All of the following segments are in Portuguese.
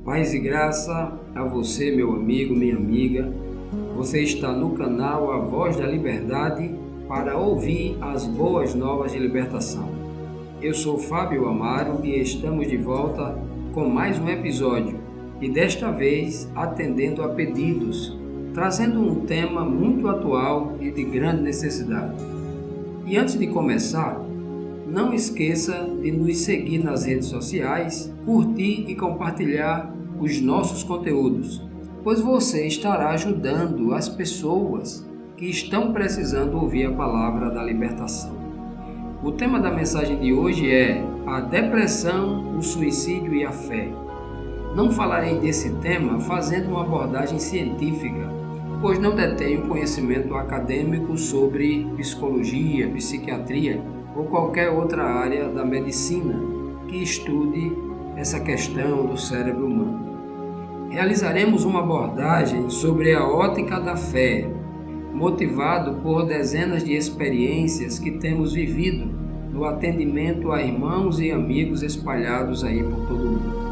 Paz e graça a você, meu amigo, minha amiga. Você está no canal A Voz da Liberdade para ouvir as boas novas de libertação. Eu sou Fábio Amaro e estamos de volta com mais um episódio e desta vez atendendo a pedidos, trazendo um tema muito atual e de grande necessidade. E antes de começar, não esqueça de nos seguir nas redes sociais, curtir e compartilhar os nossos conteúdos, pois você estará ajudando as pessoas que estão precisando ouvir a palavra da libertação. O tema da mensagem de hoje é a depressão, o suicídio e a fé. Não falarei desse tema fazendo uma abordagem científica, pois não detenho conhecimento acadêmico sobre psicologia, psiquiatria ou qualquer outra área da medicina que estude essa questão do cérebro humano. Realizaremos uma abordagem sobre a ótica da fé, motivado por dezenas de experiências que temos vivido no atendimento a irmãos e amigos espalhados aí por todo o mundo.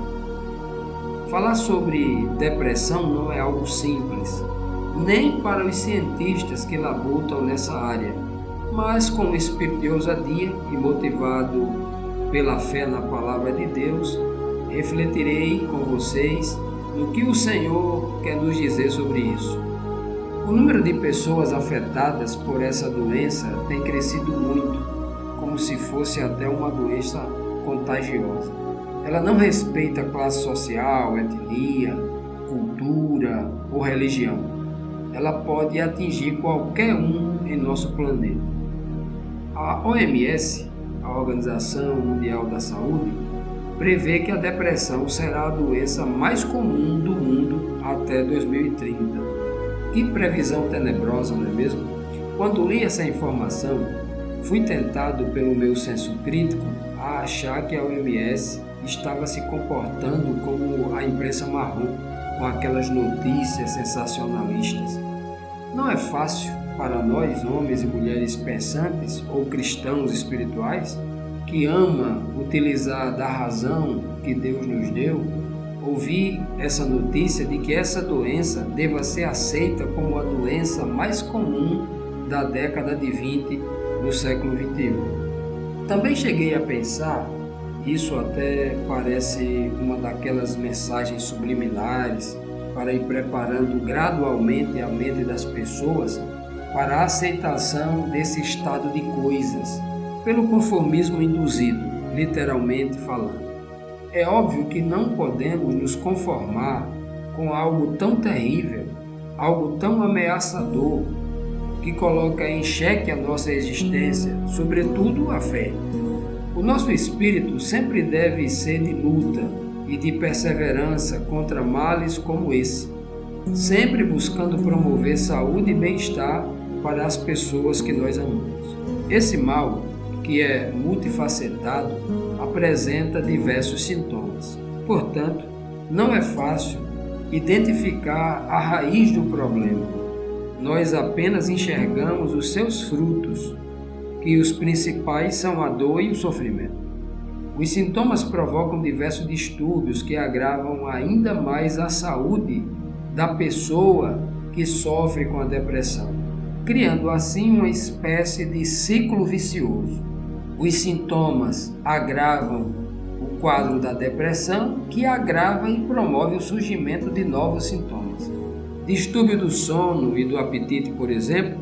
Falar sobre depressão não é algo simples, nem para os cientistas que labutam nessa área, mas com o espírito de ousadia e motivado pela fé na palavra de Deus, refletirei com vocês no que o Senhor quer nos dizer sobre isso. O número de pessoas afetadas por essa doença tem crescido muito, como se fosse até uma doença contagiosa. Ela não respeita classe social, etnia, cultura ou religião. Ela pode atingir qualquer um em nosso planeta. A OMS, a Organização Mundial da Saúde, prevê que a depressão será a doença mais comum do mundo até 2030. Que previsão tenebrosa, não é mesmo? Quando li essa informação, fui tentado pelo meu senso crítico a achar que a OMS estava se comportando como a imprensa marrom, com aquelas notícias sensacionalistas. Não é fácil para nós, homens e mulheres pensantes ou cristãos espirituais, que ama utilizar da razão que Deus nos deu, ouvir essa notícia de que essa doença deva ser aceita como a doença mais comum da década de 20 do século 21. Também cheguei a pensar, isso até parece uma daquelas mensagens subliminares para ir preparando gradualmente a mente das pessoas para a aceitação desse estado de coisas, pelo conformismo induzido, literalmente falando. É óbvio que não podemos nos conformar com algo tão terrível, algo tão ameaçador, que coloca em xeque a nossa existência, sobretudo a fé. O nosso espírito sempre deve ser de luta e de perseverança contra males como esse, sempre buscando promover saúde e bem-estar para as pessoas que nós amamos. Esse mal, que é multifacetado, apresenta diversos sintomas. Portanto, não é fácil identificar a raiz do problema. Nós apenas enxergamos os seus frutos, que os principais são a dor e o sofrimento. Os sintomas provocam diversos distúrbios que agravam ainda mais a saúde da pessoa que sofre com a depressão, criando assim uma espécie de ciclo vicioso. Os sintomas agravam o quadro da depressão, que agrava e promove o surgimento de novos sintomas. Distúrbio do sono e do apetite, por exemplo,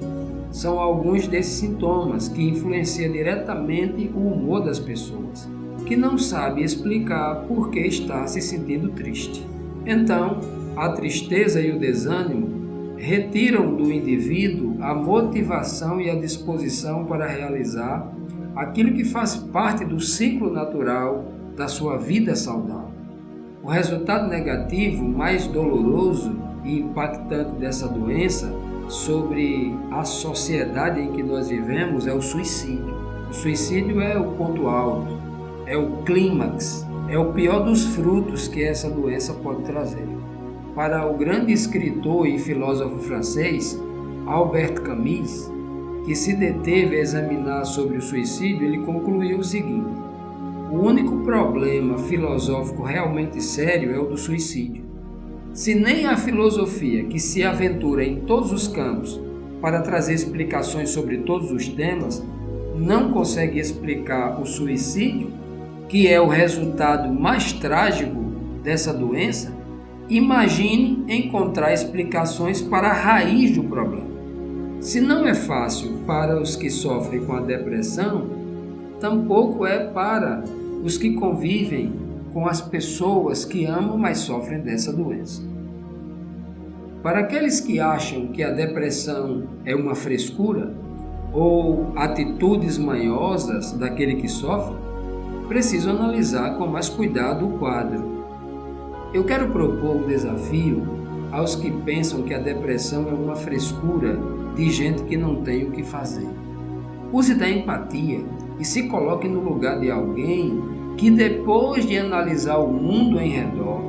são alguns desses sintomas que influenciam diretamente o humor das pessoas, que não sabe explicar por que está se sentindo triste. Então, a tristeza e o desânimo retiram do indivíduo a motivação e a disposição para realizar aquilo que faz parte do ciclo natural da sua vida saudável. O resultado negativo mais doloroso e impactante dessa doença sobre a sociedade em que nós vivemos é o suicídio. O suicídio é o ponto alto, é o clímax, é o pior dos frutos que essa doença pode trazer. Para o grande escritor e filósofo francês, Albert Camus, que se deteve a examinar sobre o suicídio, ele concluiu o seguinte: O único problema filosófico realmente sério é o do suicídio. Se nem a filosofia, que se aventura em todos os campos para trazer explicações sobre todos os temas, não consegue explicar o suicídio, que é o resultado mais trágico dessa doença, imagine encontrar explicações para a raiz do problema. Se não é fácil para os que sofrem com a depressão, tampouco é para os que convivem com as pessoas que amam, mas sofrem dessa doença. Para aqueles que acham que a depressão é uma frescura ou atitudes manhosas daquele que sofre, preciso analisar com mais cuidado o quadro. Eu quero propor um desafio aos que pensam que a depressão é uma frescura de gente que não tem o que fazer. Use da empatia e se coloque no lugar de alguém que, depois de analisar o mundo em redor,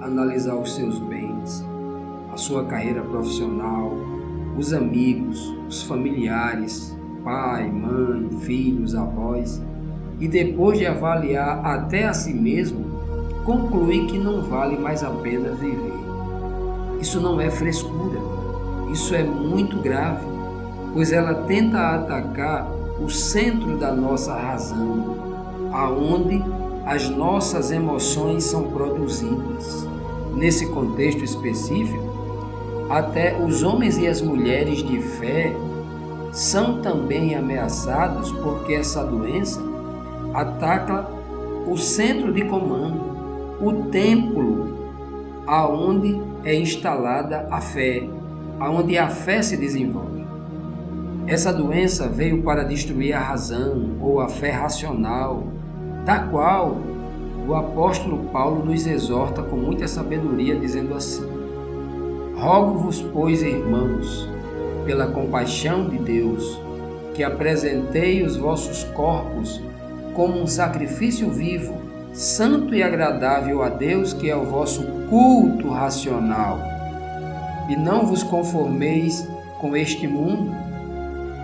analisar os seus bens, a sua carreira profissional, os amigos, os familiares, pai, mãe, filhos, avós, e depois de avaliar até a si mesmo, concluir que não vale mais a pena viver. Isso não é frescura, isso é muito grave, pois ela tenta atacar o centro da nossa razão, aonde as nossas emoções são produzidas. Nesse contexto específico, até os homens e as mulheres de fé são também ameaçados porque essa doença ataca o centro de comando, o templo aonde é instalada a fé, aonde a fé se desenvolve. Essa doença veio para destruir a razão ou a fé racional, da qual o apóstolo Paulo nos exorta com muita sabedoria, dizendo assim: rogo-vos, pois, irmãos, pela compaixão de Deus, que apresentei os vossos corpos como um sacrifício vivo, santo e agradável a Deus, que é o vosso culto racional. E não vos conformeis com este mundo,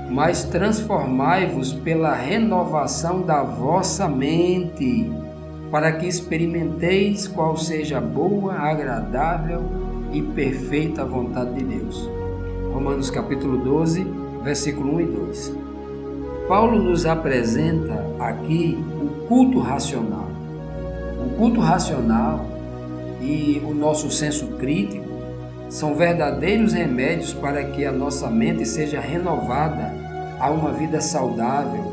mas transformai-vos pela renovação da vossa mente, para que experimenteis qual seja a boa, agradável e perfeita vontade de Deus. Romanos capítulo 12, versículo 1 e 2. Paulo nos apresenta aqui o culto racional. O culto racional e o nosso senso crítico são verdadeiros remédios para que a nossa mente seja renovada a uma vida saudável,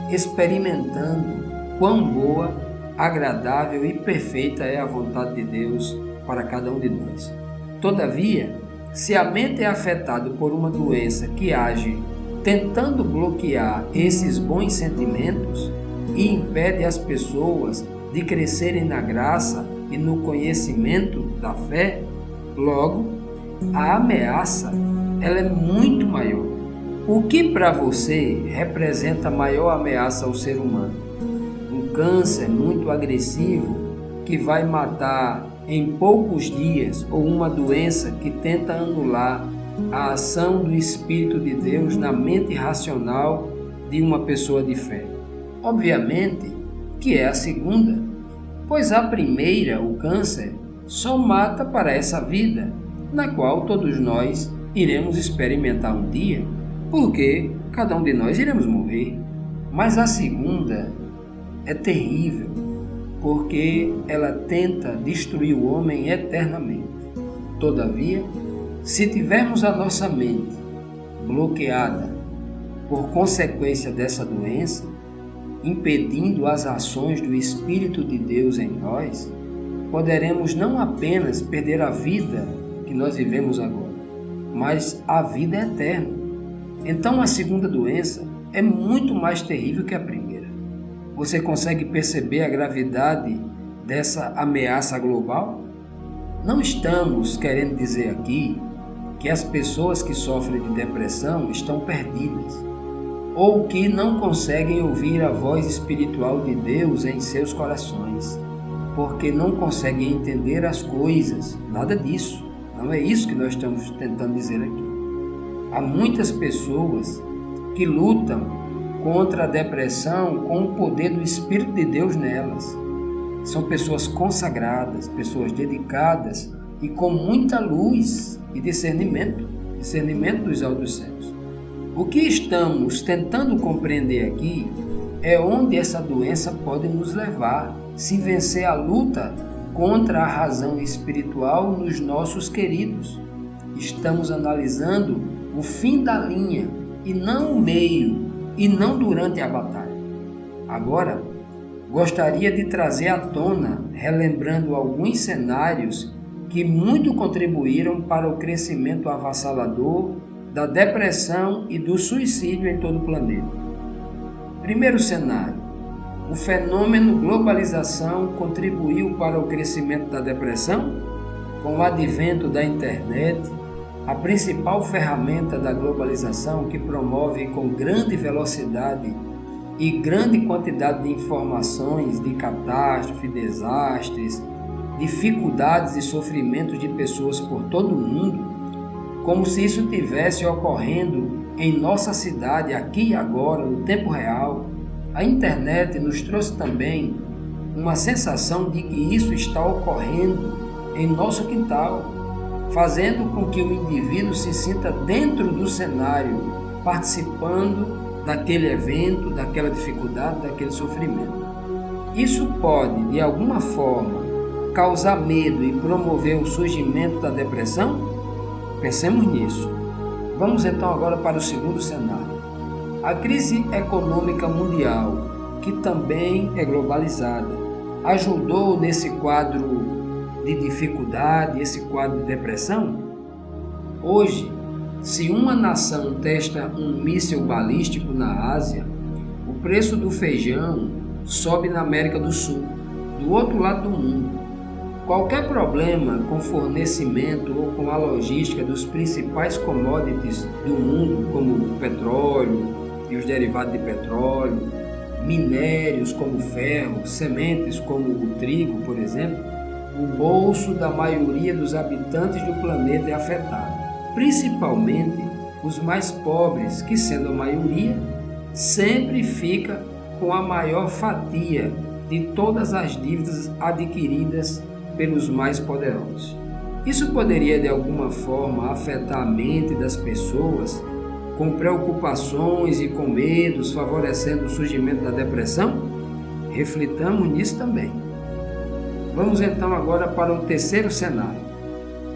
experimentando quão boa, agradável e perfeita é a vontade de Deus para cada um de nós. Todavia, se a mente é afetada por uma doença que age tentando bloquear esses bons sentimentos e impede as pessoas de crescerem na graça e no conhecimento da fé, logo, a ameaça ela é muito maior. O que para você representa a maior ameaça ao ser humano? Um câncer muito agressivo que vai matar em poucos dias, ou uma doença que tenta anular a ação do Espírito de Deus na mente racional de uma pessoa de fé? Obviamente que é a segunda, pois a primeira, o câncer, só mata para essa vida, na qual todos nós iremos experimentar um dia, porque cada um de nós iremos morrer. Mas a segunda é terrível, porque ela tenta destruir o homem eternamente. Todavia, se tivermos a nossa mente bloqueada por consequência dessa doença, impedindo as ações do Espírito de Deus em nós, poderemos não apenas perder a vida que nós vivemos agora, mas a vida eterna. Então a segunda doença é muito mais terrível que a primeira. Você consegue perceber a gravidade dessa ameaça global? Não estamos querendo dizer aqui que as pessoas que sofrem de depressão estão perdidas, ou que não conseguem ouvir a voz espiritual de Deus em seus corações, porque não conseguem entender as coisas. Nada disso. Não é isso que nós estamos tentando dizer aqui. Há muitas pessoas que lutam contra a depressão com o poder do Espírito de Deus nelas. São pessoas consagradas, pessoas dedicadas e com muita luz e discernimento dos altos céus. O que estamos tentando compreender aqui é onde essa doença pode nos levar se vencer a luta contra a razão espiritual nos nossos queridos. Estamos analisando o fim da linha e não o meio, e não durante a batalha. Agora, gostaria de trazer à tona, relembrando alguns cenários que muito contribuíram para o crescimento avassalador da depressão e do suicídio em todo o planeta. Primeiro cenário: o fenômeno globalização contribuiu para o crescimento da depressão? Com o advento da internet, a principal ferramenta da globalização que promove com grande velocidade e grande quantidade de informações de catástrofe, desastres, dificuldades e sofrimentos de pessoas por todo o mundo, como se isso tivesse ocorrendo em nossa cidade, aqui e agora, no tempo real, a internet nos trouxe também uma sensação de que isso está ocorrendo em nosso quintal, fazendo com que o indivíduo se sinta dentro do cenário, participando daquele evento, daquela dificuldade, daquele sofrimento. Isso pode, de alguma forma, causar medo e promover o surgimento da depressão? Pensemos nisso. Vamos então agora para o segundo cenário. A crise econômica mundial, que também é globalizada, ajudou nesse quadro de dificuldade, esse quadro de depressão? Hoje, se uma nação testa um míssil balístico na Ásia, o preço do feijão sobe na América do Sul, do outro lado do mundo. Qualquer problema com fornecimento ou com a logística dos principais commodities do mundo, como o petróleo e os derivados de petróleo, minérios como o ferro, sementes como o trigo, por exemplo, o bolso da maioria dos habitantes do planeta é afetado, principalmente os mais pobres, que, sendo a maioria, sempre fica com a maior fatia de todas as dívidas adquiridas pelos mais poderosos. Isso poderia, de alguma forma, afetar a mente das pessoas, com preocupações e com medos, favorecendo o surgimento da depressão? Reflitamos nisso também. Vamos então agora para o terceiro cenário.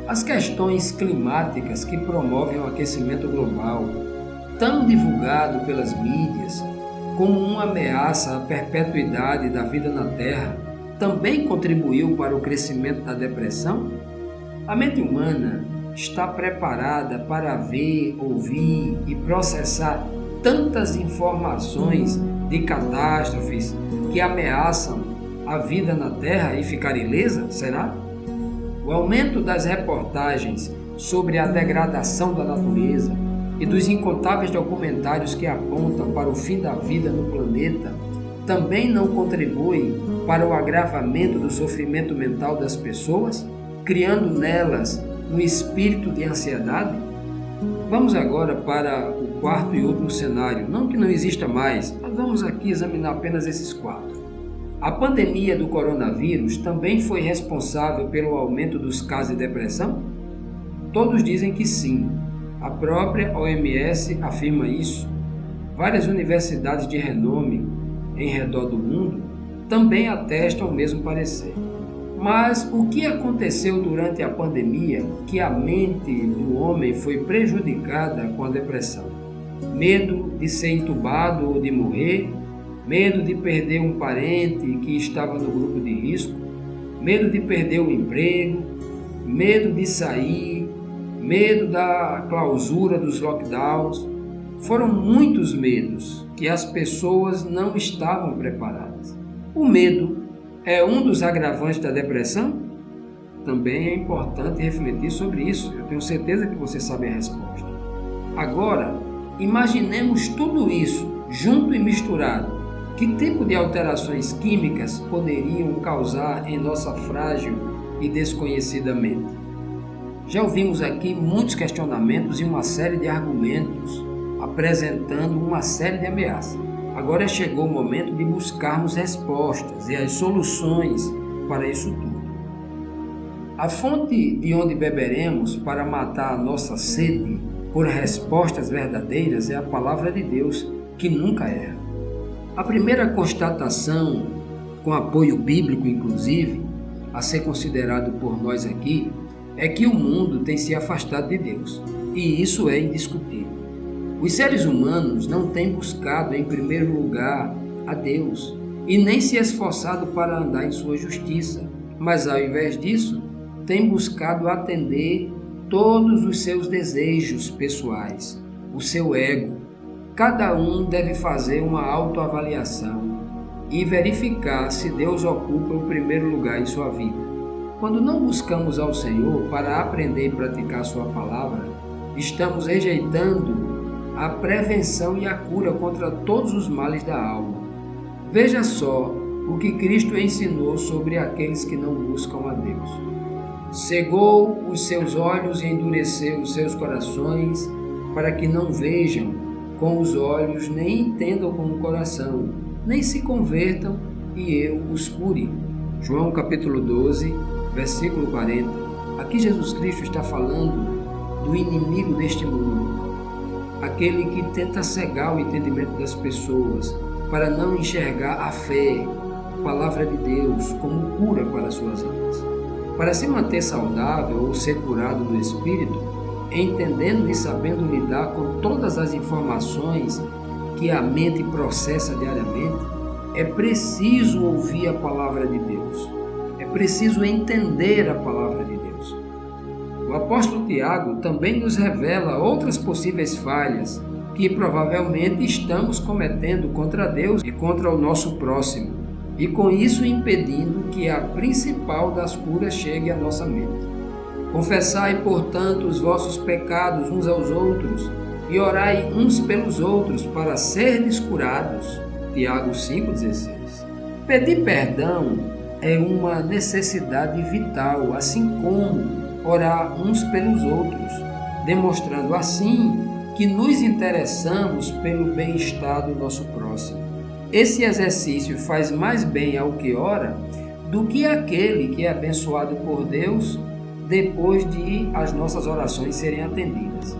As questões climáticas que promovem o aquecimento global, tão divulgado pelas mídias como uma ameaça à perpetuidade da vida na Terra, também contribuiu para o crescimento da depressão? A mente humana está preparada para ver, ouvir e processar tantas informações de catástrofes que ameaçam a vida na Terra e ficar ilesa? Será? O aumento das reportagens sobre a degradação da natureza e dos incontáveis documentários que apontam para o fim da vida no planeta também não contribui para o agravamento do sofrimento mental das pessoas, criando nelas um espírito de ansiedade? Vamos agora para o quarto e último cenário. Não que não exista mais, mas vamos aqui examinar apenas esses quatro. A pandemia do coronavírus também foi responsável pelo aumento dos casos de depressão? Todos dizem que sim. A própria OMS afirma isso. Várias universidades de renome em redor do mundo também atestam o mesmo parecer. Mas o que aconteceu durante a pandemia que a mente do homem foi prejudicada com a depressão? Medo de ser entubado ou de morrer? Medo de perder um parente que estava no grupo de risco? Medo de perder o emprego? Medo de sair? Medo da clausura dos lockdowns? Foram muitos medos que as pessoas não estavam preparadas. O medo é um dos agravantes da depressão? Também é importante refletir sobre isso. Eu tenho certeza que você sabe a resposta. Agora, imaginemos tudo isso junto e misturado. Que tipo de alterações químicas poderiam causar em nossa frágil e desconhecida mente? Já ouvimos aqui muitos questionamentos e uma série de argumentos apresentando uma série de ameaças. Agora chegou o momento de buscarmos respostas e as soluções para isso tudo. A fonte de onde beberemos para matar a nossa sede por respostas verdadeiras é a palavra de Deus, que nunca erra. A primeira constatação, com apoio bíblico inclusive, a ser considerado por nós aqui, é que o mundo tem se afastado de Deus, e isso é indiscutível. Os seres humanos não têm buscado em primeiro lugar a Deus e nem se esforçado para andar em sua justiça, mas ao invés disso, têm buscado atender todos os seus desejos pessoais, o seu ego. Cada um deve fazer uma autoavaliação e verificar se Deus ocupa o primeiro lugar em sua vida. Quando não buscamos ao Senhor para aprender e praticar sua palavra, estamos rejeitando a prevenção e a cura contra todos os males da alma. Veja só o que Cristo ensinou sobre aqueles que não buscam a Deus. Cegou os seus olhos e endureceu os seus corações, para que não vejam com os olhos, nem entendam com o coração, nem se convertam e eu os cure. João capítulo 12, versículo 40. Aqui Jesus Cristo está falando do inimigo deste mundo, aquele que tenta cegar o entendimento das pessoas para não enxergar a fé, a palavra de Deus, como cura para suas almas. Para se manter saudável ou ser curado do espírito, entendendo e sabendo lidar com todas as informações que a mente processa diariamente, é preciso ouvir a palavra de Deus. É preciso entender a palavra de Deus. O apóstolo Tiago também nos revela outras possíveis falhas que provavelmente estamos cometendo contra Deus e contra o nosso próximo, e com isso impedindo que a principal das curas chegue à nossa mente. Confessai, portanto, os vossos pecados uns aos outros e orai uns pelos outros para serdes curados. Tiago 5,16. Pedir perdão é uma necessidade vital, assim como orar uns pelos outros, demonstrando assim que nos interessamos pelo bem-estar do nosso próximo. Esse exercício faz mais bem ao que ora do que aquele que é abençoado por Deus depois de as nossas orações serem atendidas.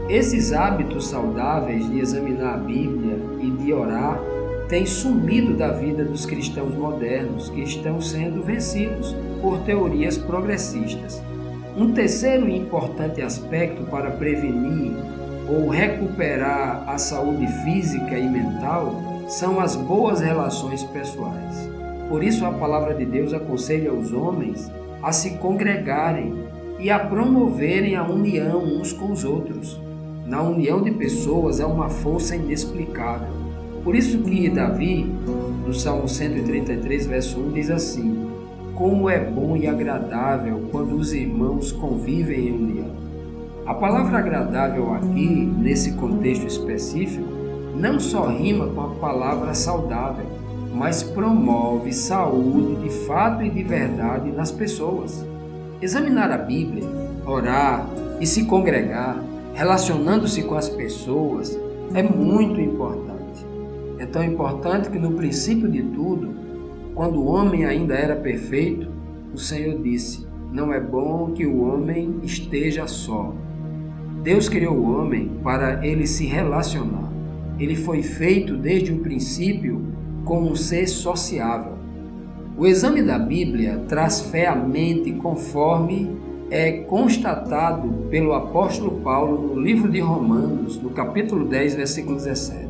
Esses hábitos saudáveis de examinar a Bíblia e de orar têm sumido da vida dos cristãos modernos, que estão sendo vencidos por teorias progressistas. Um terceiro e importante aspecto para prevenir ou recuperar a saúde física e mental são as boas relações pessoais. Por isso a palavra de Deus aconselha os homens a se congregarem e a promoverem a união uns com os outros. Na união de pessoas há uma força inexplicável. Por isso que Davi, no Salmo 133, verso 1, diz assim: como é bom e agradável quando os irmãos convivem em união. A palavra agradável aqui, nesse contexto específico, não só rima com a palavra saudável, mas promove saúde de fato e de verdade nas pessoas. Examinar a Bíblia, orar e se congregar, relacionando-se com as pessoas, é muito importante. É tão importante que no princípio de tudo, quando o homem ainda era perfeito, o Senhor disse: não é bom que o homem esteja só. Deus criou o homem para ele se relacionar. Ele foi feito desde o princípio como um ser sociável. O exame da Bíblia traz fé à mente conforme é constatado pelo apóstolo Paulo no livro de Romanos, no capítulo 10, versículo 17.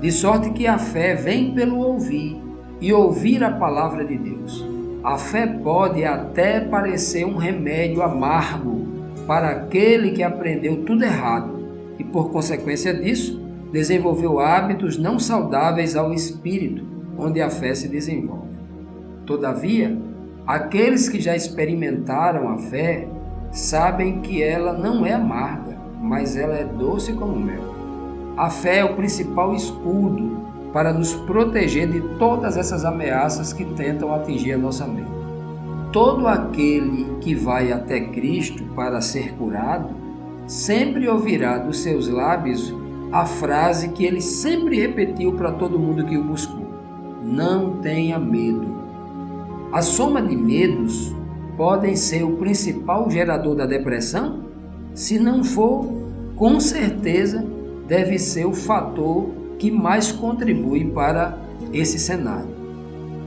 De sorte que a fé vem pelo ouvir, e ouvir a palavra de Deus. A fé pode até parecer um remédio amargo para aquele que aprendeu tudo errado e, por consequência disso, desenvolveu hábitos não saudáveis ao espírito, onde a fé se desenvolve. Todavia, aqueles que já experimentaram a fé sabem que ela não é amarga, mas ela é doce como mel. A fé é o principal escudo para nos proteger de todas essas ameaças que tentam atingir a nossa mente. Todo aquele que vai até Cristo para ser curado, sempre ouvirá dos seus lábios a frase que ele sempre repetiu para todo mundo que o buscou: não tenha medo. A soma de medos podem ser o principal gerador da depressão? Se não for, com certeza deve ser o fator que mais contribui para esse cenário.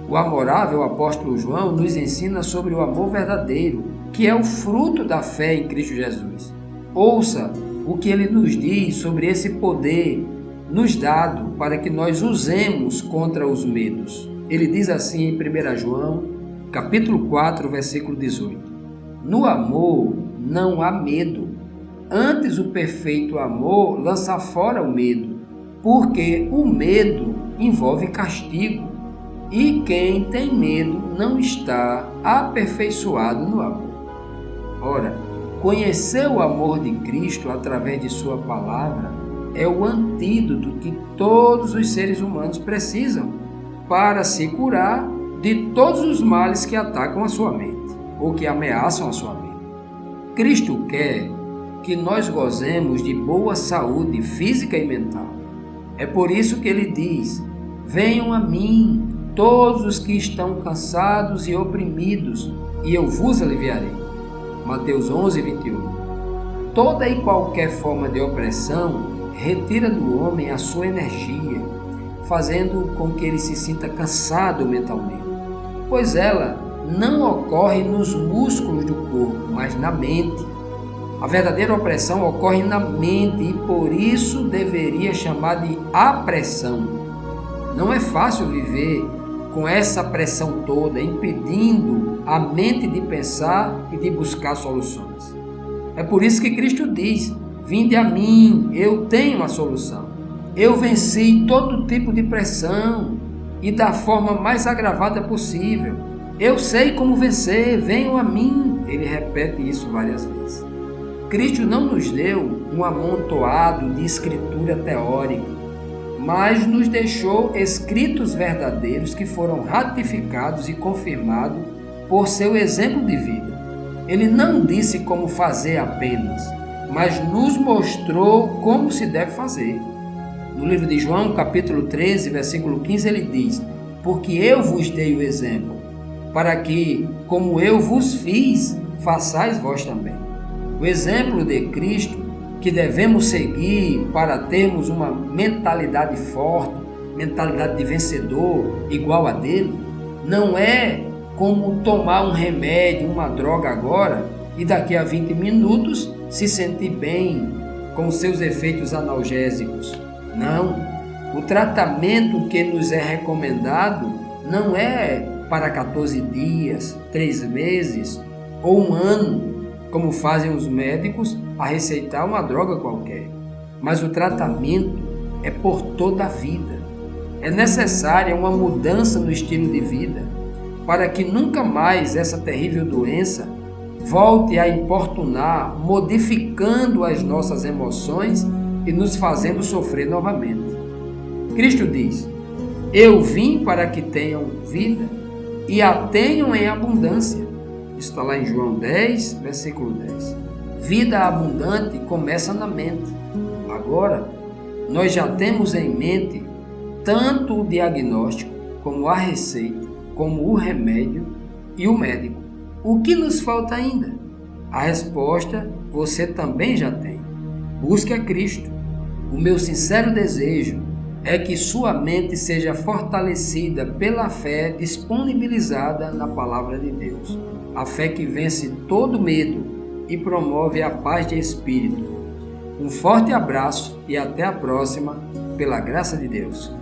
O amorável apóstolo João nos ensina sobre o amor verdadeiro, que é o fruto da fé em Cristo Jesus. Ouça o que ele nos diz sobre esse poder nos dado para que nós usemos contra os medos. Ele diz assim em 1 João, capítulo 4, versículo 18: no amor não há medo, antes o perfeito amor lança fora o medo, porque o medo envolve castigo, e quem tem medo não está aperfeiçoado no amor. Ora, conhecer o amor de Cristo através de sua palavra é o antídoto que todos os seres humanos precisam para se curar de todos os males que atacam a sua mente ou que ameaçam a sua mente. Cristo quer que nós gozemos de boa saúde física e mental. É por isso que ele diz: venham a mim todos os que estão cansados e oprimidos, e eu vos aliviarei. Mateus 11, 21. Toda e qualquer forma de opressão retira do homem a sua energia, fazendo com que ele se sinta cansado mentalmente, pois ela não ocorre nos músculos do corpo, mas na mente. A verdadeira opressão ocorre na mente e por isso deveria chamar de apressão. Não é fácil viver com essa pressão toda, impedindo a mente de pensar e de buscar soluções. É por isso que Cristo diz: vinde a mim, eu tenho a solução. Eu venci todo tipo de pressão e da forma mais agravada possível. Eu sei como vencer, venham a mim. Ele repete isso várias vezes. Cristo não nos deu um amontoado de escritura teórica, mas nos deixou escritos verdadeiros que foram ratificados e confirmados por seu exemplo de vida. Ele não disse como fazer apenas, mas nos mostrou como se deve fazer. No livro de João, capítulo 13, versículo 15, ele diz: porque eu vos dei o exemplo, para que, como eu vos fiz, façais vós também. O exemplo de Cristo que devemos seguir para termos uma mentalidade forte, mentalidade de vencedor igual a dele, não é como tomar um remédio, uma droga agora e daqui a 20 minutos se sentir bem com seus efeitos analgésicos. Não, o tratamento que nos é recomendado não é para 14 dias, 3 meses ou um ano, como fazem os médicos a receitar uma droga qualquer. Mas o tratamento é por toda a vida. É necessária uma mudança no estilo de vida para que nunca mais essa terrível doença volte a importunar, modificando as nossas emoções e nos fazendo sofrer novamente. Cristo diz: eu vim para que tenham vida e a tenham em abundância. Isso está lá em João 10, versículo 10. Vida abundante começa na mente. Agora, nós já temos em mente tanto o diagnóstico, como a receita, como o remédio e o médico. O que nos falta ainda? A resposta você também já tem. Busque a Cristo. O meu sincero desejo é que sua mente seja fortalecida pela fé disponibilizada na Palavra de Deus. A fé que vence todo medo e promove a paz de espírito. Um forte abraço e até a próxima, pela graça de Deus.